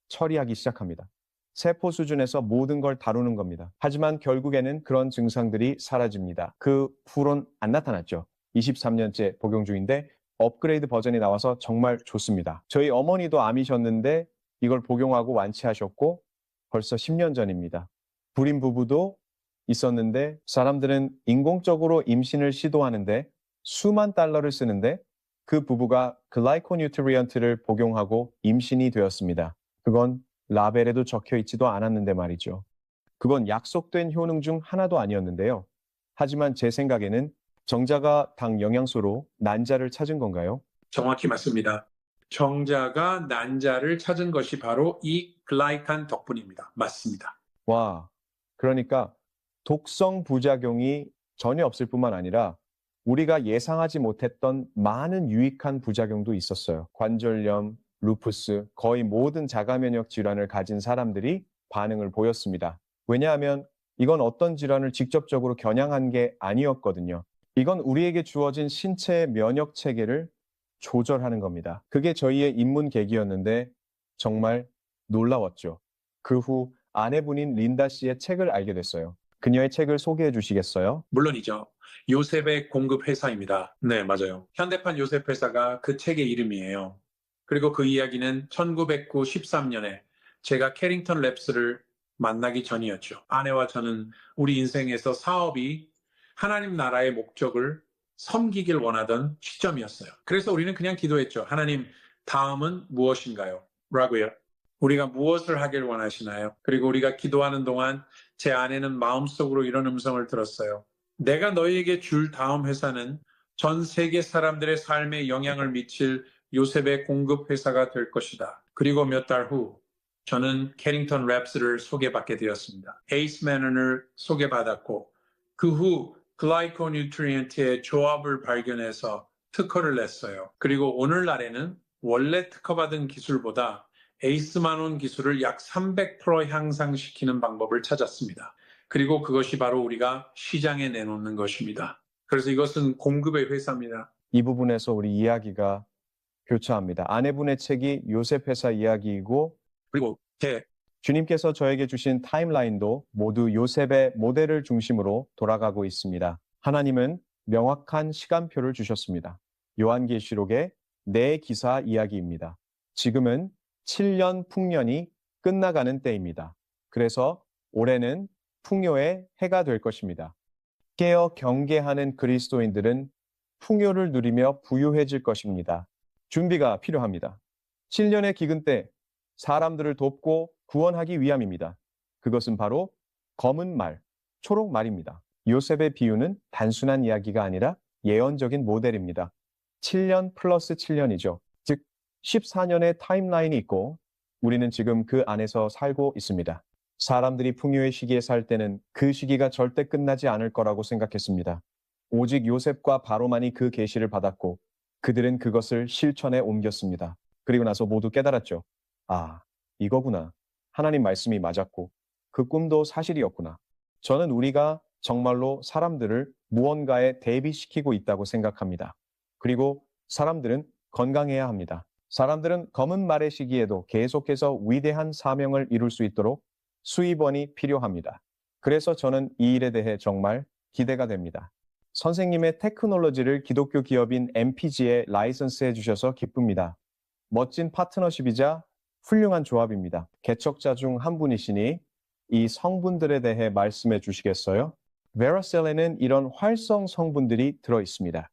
Speaker 1: 처리하기 시작합니다. 세포 수준에서 모든 걸 다루는 겁니다. 하지만 결국에는 그런 증상들이 사라집니다. 그 후론 안 나타났죠. 23년째 복용 중인데 업그레이드 버전이 나와서 정말 좋습니다. 저희 어머니도 암이셨는데 이걸 복용하고 완치하셨고 벌써 10년 전입니다. 불임 부부도 있었는데 사람들은 인공적으로 임신을 시도하는데 수만 달러를 쓰는데 그 부부가 글라이코뉴트리언트를 복용하고 임신이 되었습니다. 그건 라벨에도 적혀 있지도 않았는데 말이죠. 그건 약속된 효능 중 하나도 아니었는데요. 하지만 제 생각에는 정자가 당 영양소로 난자를 찾은 건가요?
Speaker 2: 정확히 맞습니다. 정자가 난자를 찾은 것이 바로 이 글라이칸 덕분입니다. 맞습니다.
Speaker 1: 와, 그러니까 독성 부작용이 전혀 없을 뿐만 아니라 우리가 예상하지 못했던 많은 유익한 부작용도 있었어요. 관절염, 루푸스, 거의 모든 자가 면역 질환을 가진 사람들이 반응을 보였습니다. 왜냐하면 이건 어떤 질환을 직접적으로 겨냥한 게 아니었거든요. 이건 우리에게 주어진 신체의 면역 체계를 조절하는 겁니다. 그게 저희의 입문 계기였는데 정말 놀라웠죠. 그 후 아내분인 린다 씨의 책을 알게 됐어요. 그녀의 책을 소개해 주시겠어요?
Speaker 2: 물론이죠. 요셉의 공급 회사입니다. 네, 맞아요. 현대판 요셉 회사가 그 책의 이름이에요. 그리고 그 이야기는 1993년에 제가 캐링턴 랩스를 만나기 전이었죠. 아내와 저는 우리 인생에서 사업이 하나님 나라의 목적을 섬기길 원하던 시점이었어요. 그래서 우리는 그냥 기도했죠. 하나님, 다음은 무엇인가요? 라고요. 우리가 무엇을 하길 원하시나요? 그리고 우리가 기도하는 동안 제 아내는 마음속으로 이런 음성을 들었어요. 내가 너희에게 줄 다음 회사는 전 세계 사람들의 삶에 영향을 미칠 요셉의 공급 회사가 될 것이다. 그리고 몇 달 후 저는 캐링턴 랩스를 소개받게 되었습니다. 에이스 매넌을 소개받았고 그 후 글라이코뉴트리언트의 조합을 발견해서 특허를 냈어요. 그리고 오늘날에는 원래 특허받은 기술보다 에이스만원 기술을 약 300% 향상시키는 방법을 찾았습니다. 그리고 그것이 바로 우리가 시장에 내놓는 것입니다. 그래서 이것은 공급의 회사입니다.
Speaker 1: 이 부분에서 우리 이야기가 교차합니다. 아내분의 책이 요셉 회사 이야기이고
Speaker 2: 그리고 제
Speaker 1: 주님께서 저에게 주신 타임라인도 모두 요셉의 모델을 중심으로 돌아가고 있습니다. 하나님은 명확한 시간표를 주셨습니다. 요한계시록의 네 기사 이야기입니다. 지금은 7년 풍년이 끝나가는 때입니다. 그래서 올해는 풍요의 해가 될 것입니다. 깨어 경계하는 그리스도인들은 풍요를 누리며 부유해질 것입니다. 준비가 필요합니다. 7년의 기근 때 사람들을 돕고 구원하기 위함입니다. 그것은 바로 검은 말, 초록 말입니다. 요셉의 비유는 단순한 이야기가 아니라 예언적인 모델입니다. 7년 플러스 7년이죠. 즉 14년의 타임라인이 있고 우리는 지금 그 안에서 살고 있습니다. 사람들이 풍요의 시기에 살 때는 그 시기가 절대 끝나지 않을 거라고 생각했습니다. 오직 요셉과 바로만이 그 계시를 받았고 그들은 그것을 실천에 옮겼습니다. 그리고 나서 모두 깨달았죠. 아, 이거구나. 하나님 말씀이 맞았고 그 꿈도 사실이었구나. 저는 우리가 정말로 사람들을 무언가에 대비시키고 있다고 생각합니다. 그리고 사람들은 건강해야 합니다. 사람들은 검은 말의 시기에도 계속해서 위대한 사명을 이룰 수 있도록 수입원이 필요합니다. 그래서 저는 이 일에 대해 정말 기대가 됩니다. 선생님의 테크놀로지를 기독교 기업인 MPG에 라이선스해 주셔서 기쁩니다. 멋진 파트너십이자 훌륭한 조합입니다. 개척자 중 한 분이시니 이 성분들에 대해 말씀해 주시겠어요? 베라셀에는 이런 활성 성분들이 들어 있습니다.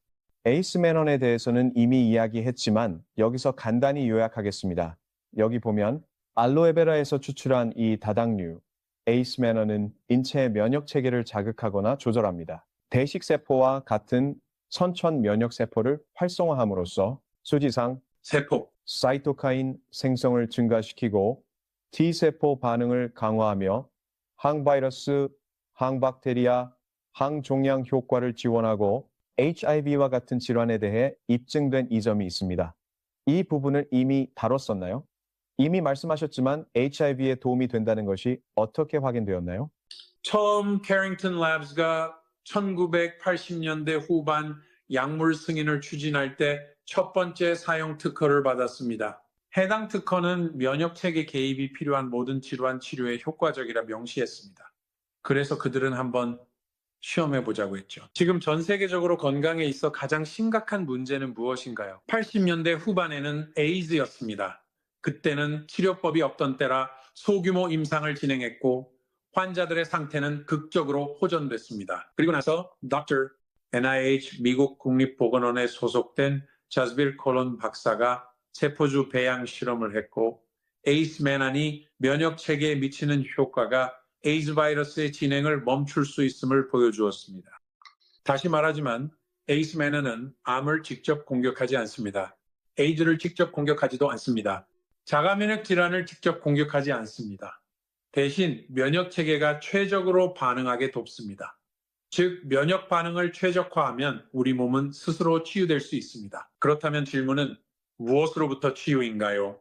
Speaker 1: 에이스 매넌에 대해서는 이미 이야기했지만 여기서 간단히 요약하겠습니다. 여기 보면 알로에베라에서 추출한 이 다당류 에이스 매넌은 인체의 면역 체계를 자극하거나 조절합니다. 대식세포와 같은 선천 면역 세포를 활성화함으로써 수지상
Speaker 2: 세포,
Speaker 1: 사이토카인 생성을 증가시키고 T세포 반응을 강화하며 항바이러스, 항박테리아, 항종양 효과를 지원하고 HIV와 같은 질환에 대해 입증된 이점이 있습니다. 이 부분을 이미 다뤘었나요? 이미 말씀하셨지만 HIV에 도움이 된다는 것이 어떻게 확인되었나요?
Speaker 2: 처음 캐링턴 랩스가 1980년대 후반 약물 승인을 추진할 때 첫 번째 사용 특허를 받았습니다. 해당 특허는 면역체계 개입이 필요한 모든 질환 치료에 효과적이라 명시했습니다. 그래서 그들은 한번 시험해 보자고 했죠. 지금 전 세계적으로 건강에 있어 가장 심각한 문제는 무엇인가요? 80년대 후반에는 에이즈였습니다. 그때는 치료법이 없던 때라 소규모 임상을 진행했고 환자들의 상태는 극적으로 호전됐습니다. 그리고 나서 Dr. NIH 미국 국립보건원에 소속된 자스빌 콜론 박사가 세포주 배양 실험을 했고 에이스맨안이 면역체계에 미치는 효과가 에이즈 바이러스의 진행을 멈출 수 있음을 보여주었습니다. 다시 말하지만 에이스맨안은 암을 직접 공격하지 않습니다. 에이즈를 직접 공격하지도 않습니다. 자가면역 질환을 직접 공격하지 않습니다. 대신 면역체계가 최적으로 반응하게 돕습니다. 즉, 면역 반응을 최적화하면 우리 몸은 스스로 치유될 수 있습니다. 그렇다면 질문은 무엇으로부터 치유인가요?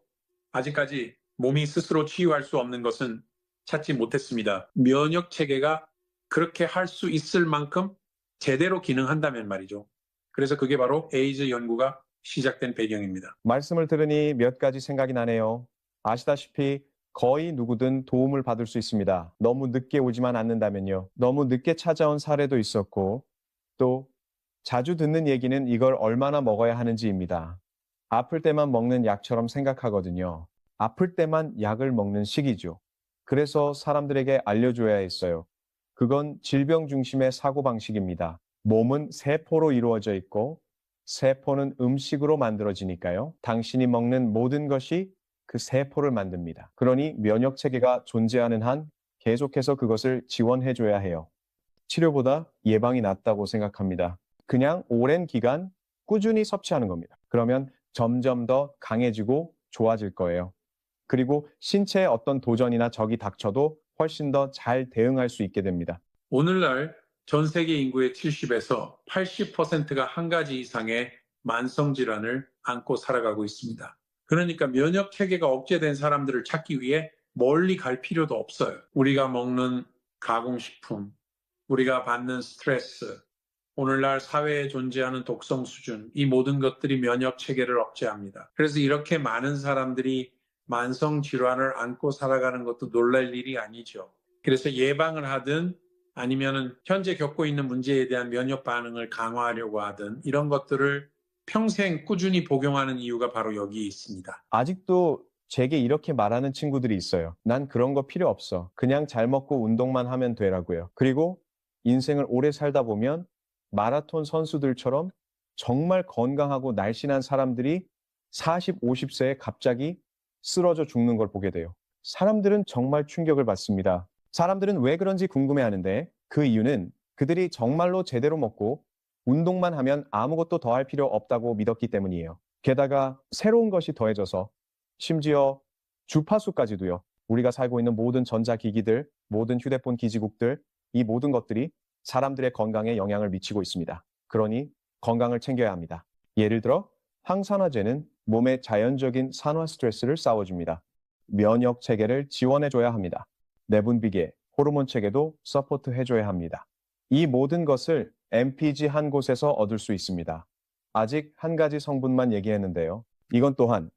Speaker 2: 아직까지 몸이 스스로 치유할 수 없는 것은 찾지 못했습니다. 면역 체계가 그렇게 할 수 있을 만큼 제대로 기능한다면 말이죠. 그래서 그게 바로 에이즈 연구가 시작된 배경입니다.
Speaker 1: 말씀을 들으니 몇 가지 생각이 나네요. 아시다시피 거의 누구든 도움을 받을 수 있습니다. 너무 늦게 오지만 않는다면요. 너무 늦게 찾아온 사례도 있었고, 또 자주 듣는 얘기는 이걸 얼마나 먹어야 하는지입니다. 아플 때만 먹는 약처럼 생각하거든요. 아플 때만 약을 먹는 시기죠. 그래서 사람들에게 알려줘야 했어요. 그건 질병 중심의 사고방식입니다. 몸은 세포로 이루어져 있고, 세포는 음식으로 만들어지니까요. 당신이 먹는 모든 것이 그 세포를 만듭니다. 그러니 면역체계가 존재하는 한 계속해서 그것을 지원해줘야 해요. 치료보다 예방이 낫다고 생각합니다. 그냥 오랜 기간 꾸준히 섭취하는 겁니다. 그러면 점점 더 강해지고 좋아질 거예요. 그리고 신체에 어떤 도전이나 적이 닥쳐도 훨씬 더 잘 대응할 수 있게 됩니다.
Speaker 2: 오늘날 전 세계 인구의 70에서 80%가 한 가지 이상의 만성 질환을 안고 살아가고 있습니다. 그러니까 면역 체계가 억제된 사람들을 찾기 위해 멀리 갈 필요도 없어요. 우리가 먹는 가공식품, 우리가 받는 스트레스, 오늘날 사회에 존재하는 독성 수준, 이 모든 것들이 면역 체계를 억제합니다. 그래서 이렇게 많은 사람들이 만성 질환을 안고 살아가는 것도 놀랄 일이 아니죠. 그래서 예방을 하든 아니면은 현재 겪고 있는 문제에 대한 면역 반응을 강화하려고 하든 이런 것들을 평생 꾸준히 복용하는 이유가 바로 여기에 있습니다.
Speaker 1: 아직도 제게 이렇게 말하는 친구들이 있어요. 난 그런 거 필요 없어. 그냥 잘 먹고 운동만 하면 되라고요. 그리고 인생을 오래 살다 보면 마라톤 선수들처럼 정말 건강하고 날씬한 사람들이 40, 50세에 갑자기 쓰러져 죽는 걸 보게 돼요. 사람들은 정말 충격을 받습니다. 사람들은 왜 그런지 궁금해하는데 그 이유는 그들이 정말로 제대로 먹고 운동만 하면 아무것도 더 할 필요 없다고 믿었기 때문이에요. 게다가 새로운 것이 더해져서 심지어 주파수까지도요. 우리가 살고 있는 모든 전자기기들, 모든 휴대폰 기지국들, 이 모든 것들이 사람들의 건강에 영향을 미치고 있습니다. 그러니 건강을 챙겨야 합니다. 예를 들어 항산화제는 몸의 자연적인 산화 스트레스를 쌓아줍니다. 면역 체계를 지원해줘야 합니다. 내분비계, 호르몬 체계도 서포트해줘야 합니다. 이 모든 것을 MPG 한 곳에서 얻을 수 있습니다. 아직 한 가지 성분만 얘기했는데요. 이건 또한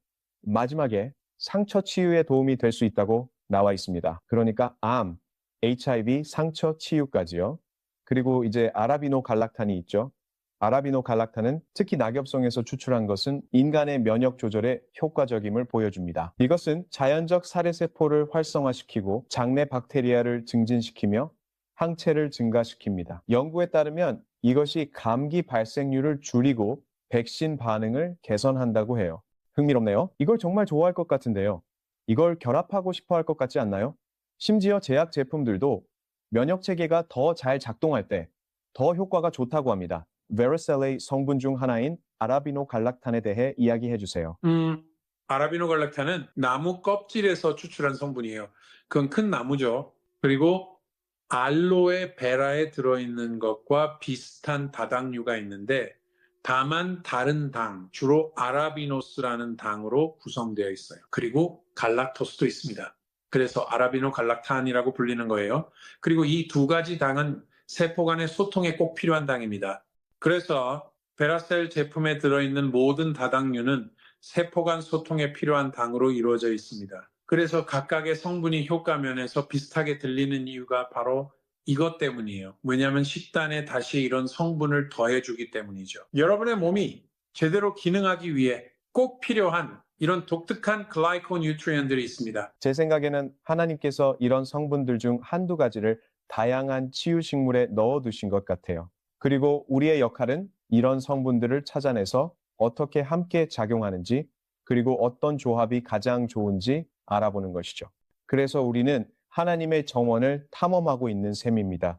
Speaker 1: 마지막에 상처 치유에 도움이 될 수 있다고 나와 있습니다. 그러니까 암, HIV, 상처 치유까지요. 그리고 이제 아라비노 갈락탄이 있죠. 아라비노 갈락탄은 특히 낙엽송에서 추출한 것은 인간의 면역 조절에 효과적임을 보여줍니다. 이것은 자연적 살해세포를 활성화시키고 장내 박테리아를 증진시키며 항체를 증가시킵니다. 연구에 따르면 이것이 감기 발생률을 줄이고 백신 반응을 개선한다고 해요. 흥미롭네요. 이걸 정말 좋아할 것 같은데요. 이걸 결합하고 싶어 할 것 같지 않나요? 심지어 제약 제품들도 면역 체계가 더 잘 작동할 때 더 효과가 좋다고 합니다. 베르셀레이 성분 중 하나인 아라비노 갈락탄에 대해 이야기해 주세요.
Speaker 2: 아라비노 갈락탄은 나무 껍질에서 추출한 성분이에요. 그건 큰 나무죠. 그리고 알로에 베라에 들어있는 것과 비슷한 다당류가 있는데 다만 다른 당, 주로 아라비노스라는 당으로 구성되어 있어요. 그리고 갈락토스도 있습니다. 그래서 아라비노 갈락탄이라고 불리는 거예요. 그리고 이 두 가지 당은 세포 간의 소통에 꼭 필요한 당입니다. 그래서 베라셀 제품에 들어있는 모든 다당류는 세포 간 소통에 필요한 당으로 이루어져 있습니다. 그래서 각각의 성분이 효과 면에서 비슷하게 들리는 이유가 바로 이것 때문이에요. 왜냐하면 식단에 다시 이런 성분을 더해주기 때문이죠. 여러분의 몸이 제대로 기능하기 위해 꼭 필요한 이런 독특한 글라이코 뉴트리언들이 있습니다.
Speaker 1: 제 생각에는 하나님께서 이런 성분들 중 한두 가지를 다양한 치유식물에 넣어두신 것 같아요. 그리고 우리의 역할은 이런 성분들을 찾아내서 어떻게 함께 작용하는지, 그리고 어떤 조합이 가장 좋은지 알아보는 것이죠. 그래서 우리는 하나님의 정원을 탐험하고 있는 셈입니다.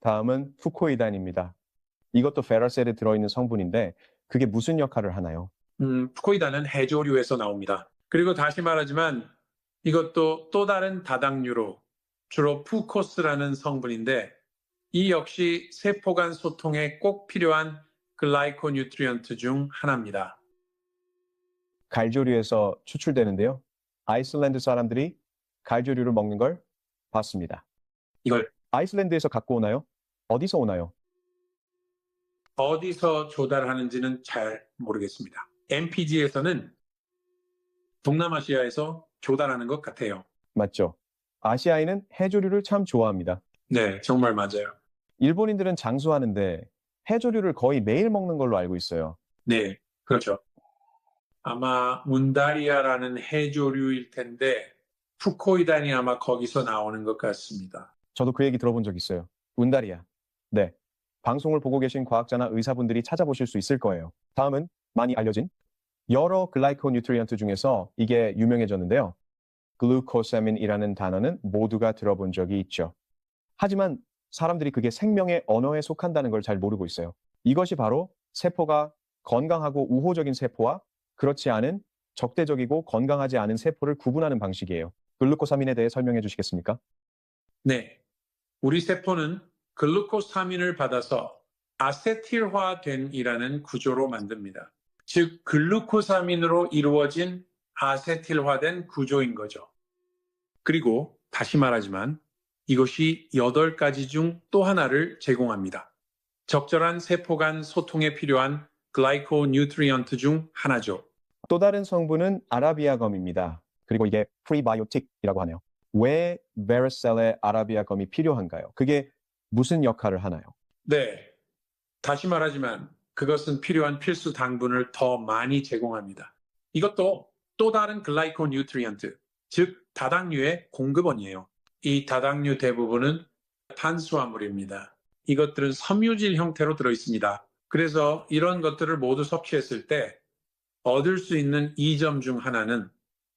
Speaker 1: 다음은 푸코이단입니다. 이것도 페라셀에 들어있는 성분인데 그게 무슨 역할을 하나요?
Speaker 2: 푸코이단은 해조류에서 나옵니다. 그리고 다시 말하지만 이것도 또 다른 다당류로 주로 푸코스라는 성분인데 이 역시 세포 간 소통에 꼭 필요한 글라이코 뉴트리언트 중 하나입니다.
Speaker 1: 갈조류에서 추출되는데요. 아이슬란드 사람들이 갈조류를 먹는 걸 봤습니다.
Speaker 2: 이걸
Speaker 1: 아이슬란드에서 갖고 오나요? 어디서 오나요?
Speaker 2: 어디서 조달하는지는 잘 모르겠습니다. MPG에서는 동남아시아에서 조달하는 것 같아요.
Speaker 1: 맞죠? 아시아인은 해조류를 참 좋아합니다.
Speaker 2: 네, 정말 맞아요.
Speaker 1: 일본인들은 장수하는데 해조류를 거의 매일 먹는 걸로 알고 있어요.
Speaker 2: 네, 그렇죠. 아마 문다리아라는 해조류일 텐데 푸코이단이 아마 거기서 나오는 것 같습니다.
Speaker 1: 저도 그 얘기 들어본 적 있어요. 운다리아. 네. 방송을 보고 계신 과학자나 의사분들이 찾아보실 수 있을 거예요. 다음은 많이 알려진 여러 글라이코 뉴트리언트 중에서 이게 유명해졌는데요. 글루코사민이라는 단어는 모두가 들어본 적이 있죠. 하지만 사람들이 그게 생명의 언어에 속한다는 걸 잘 모르고 있어요. 이것이 바로 세포가 건강하고 우호적인 세포와 그렇지 않은 적대적이고 건강하지 않은 세포를 구분하는 방식이에요. 글루코사민에 대해 설명해 주시겠습니까?
Speaker 2: 네, 우리 세포는 글루코사민을 받아서 아세틸화된이라는 구조로 만듭니다. 즉, 글루코사민으로 이루어진 아세틸화된 구조인 거죠. 그리고 다시 말하지만 이것이 8가지 중 또 하나를 제공합니다. 적절한 세포 간 소통에 필요한 글라이코 뉴트리언트 중 하나죠.
Speaker 1: 또 다른 성분은 아라비아검입니다. 그리고 이게 프리바이오틱이라고 하네요. 왜 베르셀에 아라비아검이 필요한가요? 그게 무슨 역할을 하나요?
Speaker 2: 네, 다시 말하지만 그것은 필요한 필수 당분을 더 많이 제공합니다. 이것도 또 다른 글라이코 뉴트리언트, 즉 다당류의 공급원이에요. 이 다당류 대부분은 탄수화물입니다. 이것들은 섬유질 형태로 들어있습니다. 그래서 이런 것들을 모두 섭취했을 때 얻을 수 있는 이점 중 하나는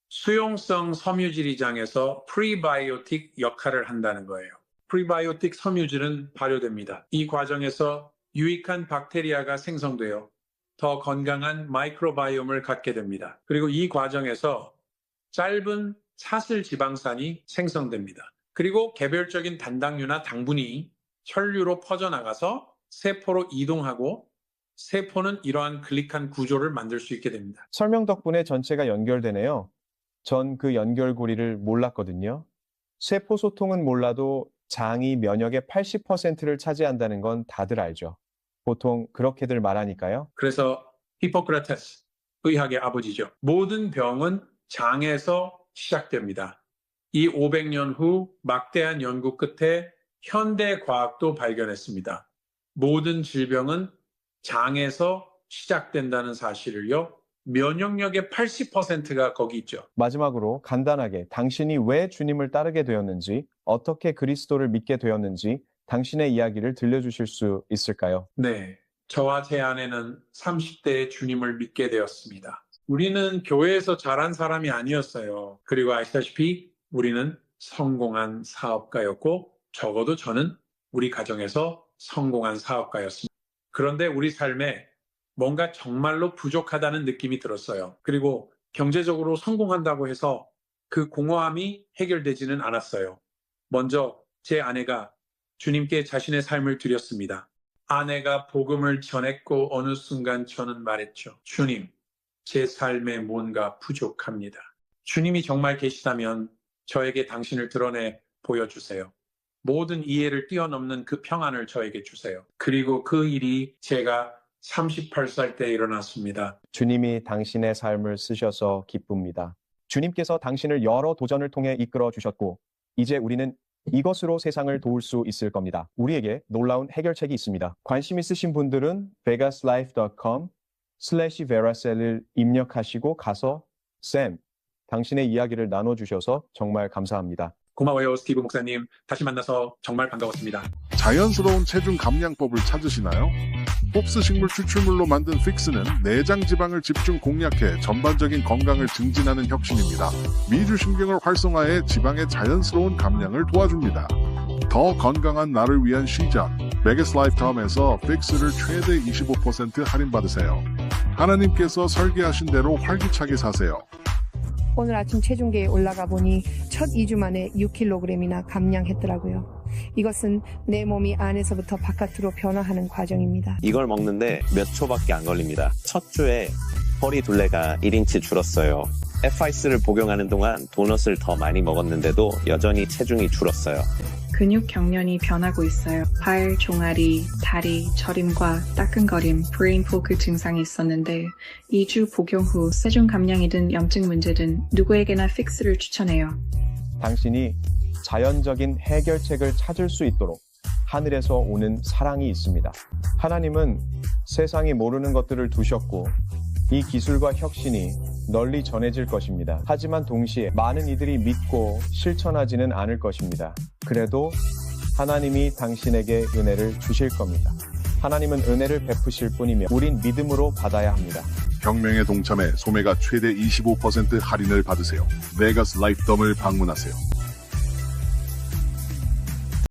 Speaker 2: 수용성 섬유질이장에서 프리바이오틱 역할을 한다는 거예요. 프리바이오틱 섬유질은 발효됩니다. 이 과정에서 유익한 박테리아가 생성되어 더 건강한 마이크로바이옴을 갖게 됩니다. 그리고 이 과정에서 짧은 사슬 지방산이 생성됩니다. 그리고 개별적인 단당류나 당분이 혈류로 퍼져나가서 세포로 이동하고 세포는 이러한 글리칸 구조를 만들 수 있게 됩니다.
Speaker 1: 설명 덕분에 전체가 연결되네요. 전 그 연결고리를 몰랐거든요. 세포 소통은 몰라도 장이 면역의 80%를 차지한다는 건 다들 알죠. 보통 그렇게들 말하니까요.
Speaker 2: 그래서 히포크라테스, 의학의 아버지죠. 모든 병은 장에서 시작됩니다. 이 500년 후 막대한 연구 끝에 현대 과학도 발견했습니다. 모든 질병은 장에서 시작된다는 사실을요. 면역력의 80%가 거기 있죠.
Speaker 1: 마지막으로 간단하게 당신이 왜 주님을 따르게 되었는지, 어떻게 그리스도를 믿게 되었는지 당신의 이야기를 들려주실 수 있을까요?
Speaker 2: 네, 저와 제 아내는 30대에 주님을 믿게 되었습니다. 우리는 교회에서 자란 사람이 아니었어요. 그리고 아시다시피 우리는 성공한 사업가였고 적어도 저는 우리 가정에서 성공한 사업가였습니다. 그런데 우리 삶에 뭔가 정말로 부족하다는 느낌이 들었어요. 그리고 경제적으로 성공한다고 해서 그 공허함이 해결되지는 않았어요. 먼저 제 아내가 주님께 자신의 삶을 드렸습니다. 아내가 복음을 전했고 어느 순간 저는 말했죠. 주님, 제 삶에 뭔가 부족합니다. 주님이 정말 계시다면 저에게 당신을 드러내 보여주세요. 모든 이해를 뛰어넘는 그 평안을 저에게 주세요. 그리고 그 일이 제가 38살 때 일어났습니다.
Speaker 1: 주님이 당신의 삶을 쓰셔서 기쁩니다. 주님께서 당신을 여러 도전을 통해 이끌어 주셨고, 이제 우리는 이것으로 세상을 도울 수 있을 겁니다. 우리에게 놀라운 해결책이 있습니다. 관심 있으신 분들은 vegaslife.com/veracel을 입력하시고 가서 쌤, 당신의 이야기를 나눠주셔서 정말 감사합니다.
Speaker 2: 고마워요, 스티브 목사님. 다시 만나서 정말 반가웠습니다.
Speaker 3: 자연스러운 체중 감량법을 찾으시나요? 홉스 식물 추출물로 만든 픽스는 내장 지방을 집중 공략해 전반적인 건강을 증진하는 혁신입니다. 미주신경을 활성화해 지방의 자연스러운 감량을 도와줍니다. 더 건강한 나를 위한 시작. vegaslife.com에서 픽스를 최대 25% 할인받으세요. 하나님께서 설계하신 대로 활기차게 사세요.
Speaker 4: 오늘 아침 체중계에 올라가 보니 첫 2주 만에 6kg이나 감량했더라고요. 이것은 내 몸이 안에서부터 바깥으로 변화하는 과정입니다.
Speaker 5: 이걸 먹는데 몇 초밖에 안 걸립니다. 첫 주에 허리 둘레가 1인치 줄었어요. F-IC를 복용하는 동안 도넛을 더 많이 먹었는데도 여전히 체중이 줄었어요.
Speaker 6: 근육 경련이 변하고 있어요. 발, 종아리, 다리, 저림과 따끔거림, 브레인 포크 증상이 있었는데 2주 복용 후 체중 감량이든 염증 문제든 누구에게나 픽스를 추천해요.
Speaker 1: 당신이 자연적인 해결책을 찾을 수 있도록 하늘에서 오는 사랑이 있습니다. 하나님은 세상이 모르는 것들을 두셨고 이 기술과 혁신이 널리 전해질 것입니다. 하지만 동시에 많은 이들이 믿고 실천하지는 않을 것입니다. 그래도 하나님이 당신에게 은혜를 주실 겁니다. 하나님은 은혜를 베푸실 뿐이며 우린 믿음으로 받아야 합니다.
Speaker 3: 혁명에 동참해 소매가 최대 25% 할인을 받으세요. vegaslife.com을 방문하세요.